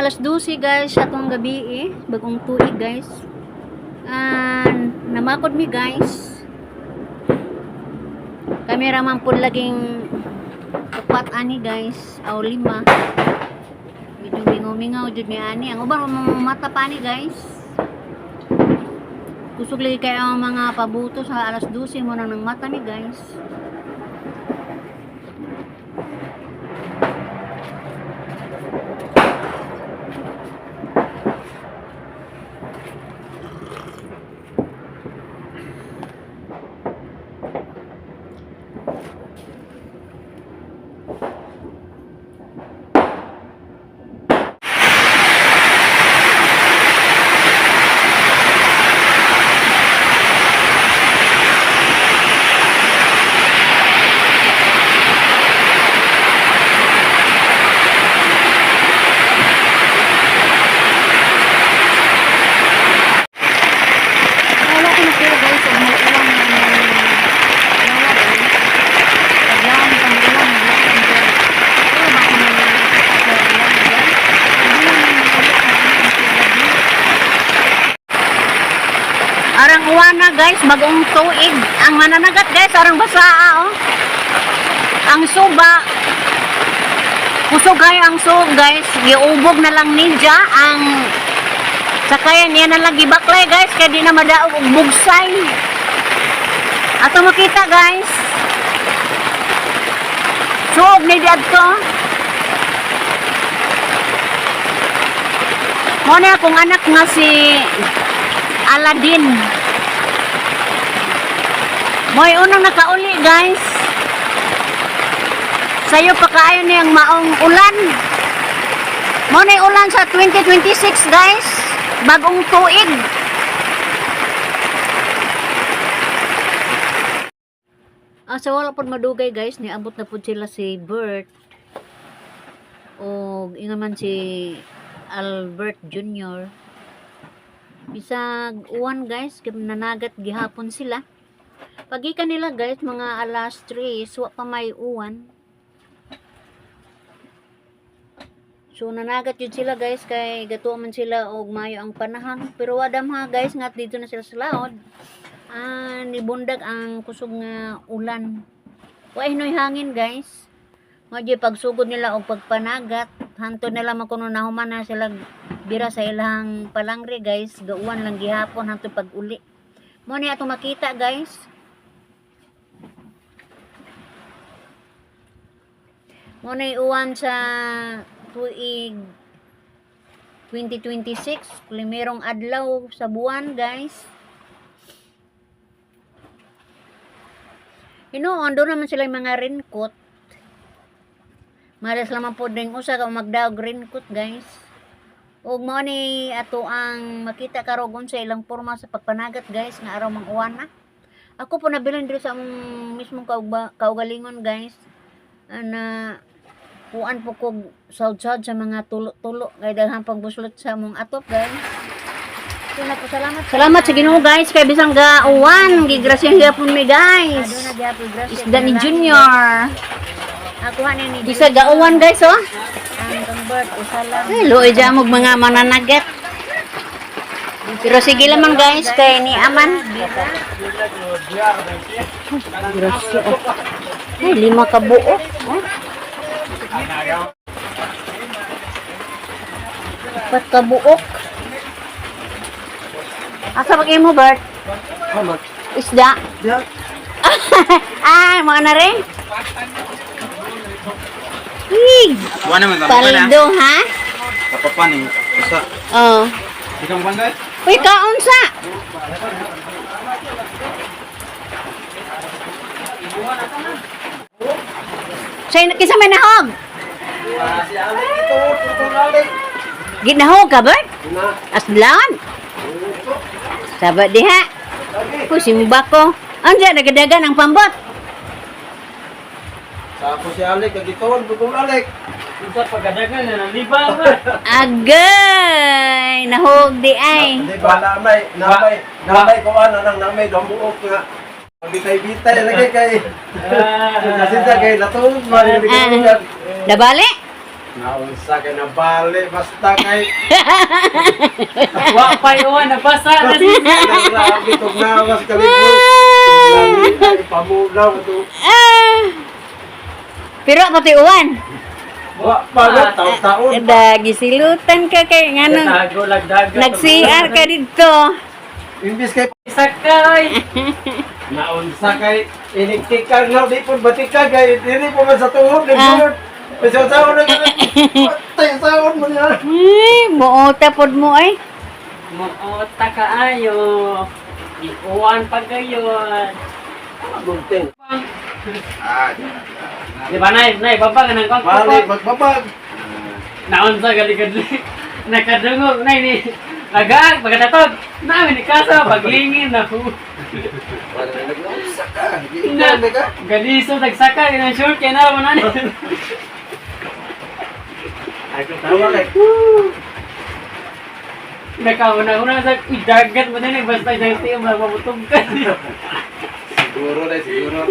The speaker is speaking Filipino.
alas 12 guys, atong gabi bagong tuig guys. Namakod mi guys. Kameraman po laging upat ani guys, aw 5. Medyo mingaw-mingaw jud mi ani. Ang uban mata pa ni guys. Kusog lagi kay ang mga pabuto sa alas 12 mo nang mata mi guys. Arang uwana guys, bagong tuig. Ang mananagat guys, arang basaa oh. Ang suba. Kusog kayo ang sug guys. Giubog na lang ninja ang sakayan niya na lang gibaklay guys, kaya di na madaog og bugsay. Ato makita guys. Sug ni diadto. Mo na akong anak nga si Aladdin. Mo'y unang nakauli guys. Sayo pa kaayo niyang maong ulan. Mo na ulan sa 2026 guys. Bagong tuig. Sa wala pod madugay guys, niabot na pod sila si Bert. O ingon man si Albert Jr. Bisag uwan guys, nanagat gihapon sila. Pagikan nila guys, mga alas 3, wa pa may uwan. So nanagat yun sila guys, kay gatuwa man sila og mayo ang panahon. Pero wadam ha guys, ngat dito na sila sa laod. Nibundag ang kusog nga ulan. Wa hinoy hangin guys. Nga pagsugod nila og pagpanagat, hanto nila makuno nahuman na sila bira sa ilang palangre guys, gauwan lang gihapon hanto pag-uli. Mo ni atong makita guys. Mo ni uwan sa tuig 2026, primerong adlaw sa buwan guys. Ando naman sila yung mga raincoat. Malas lamang po din usa ka magdaog raincoat guys. Ug mo ni ato ang makita karogon sa ilang porma sa pagpanagat guys nga araw mang uwan na. Ako po nabilan diri sa among mismong kaugalingon guys. Kuan po ko sawd-sawd sa mga tulo-tulo kay daghang pagbuslot sa among atop guys. Salamat po, salamat sa Ginoo guys kay bisang ga uwan gigrasya gyapon mi guys. Isda ni Junior. Ako ni bisa ga uwan guys oh. Bert, usalang. Luoy dyan mong mga mananagat. Pero sige laman guys, kay ni Aman. Grasya oh. Ay, 5 ka buo. Oh. 4 ka buok. Asa bagay mo Bert? Isda? Mga na rin? Paldo ha? Kapapan eh. Isa. Oo. Ikang bangay? Uy, kaon sa? Kisa may nahog? Ginahog ka ba? Aslan? Sabat diha? Simba ko. Andiyan, nagadagan ang pambot. Ako si Alec, kagitoon, bukong Alec. Isa pagkadagan na ng libang ba? Agay! Nahog di ay. Hindi ba, namay ko ano, namay dombuok nga. Bitay-bitay lagi kay. Kasi sa kay natulog, Nabali? Naunsa kay nabali basta kay Wa pa iwan, nabasa na siya. grabe tong nawas kalibot. Lami ay pamunaw to. Pero pati uwan. Wa pa na taon-taon. Gisilutan ka kay nga nang Tago lagdagat. nag-CR ka dito. Imbis kay Sakay. naunsa kay iniktikag na di pud batikag kay dili po man sa tuhod ni Ah. Lord. Kasi sa una ka. Tay sa mo niya. Ay, muota pod mo ay. Muota kaayo. Iuwan pa gayon. Gunting. Ah, Di ba, Nay? Nay, baba ka ng balik kongkong. magbabag. Naon sa gali-gali. Nakadungog, Nay, ni. Agaag, pagkatatog. Namin ni Kasa, paglingin na ho. Wala na nag-usa ka. Giingan na ka. Galiso, nagsaka, yun ang short, kaya na naman na. Ako Tawa kay. Nakauna-una sa dagat mo din, basta dyan siya mapaputog ka. Siguro na siguro.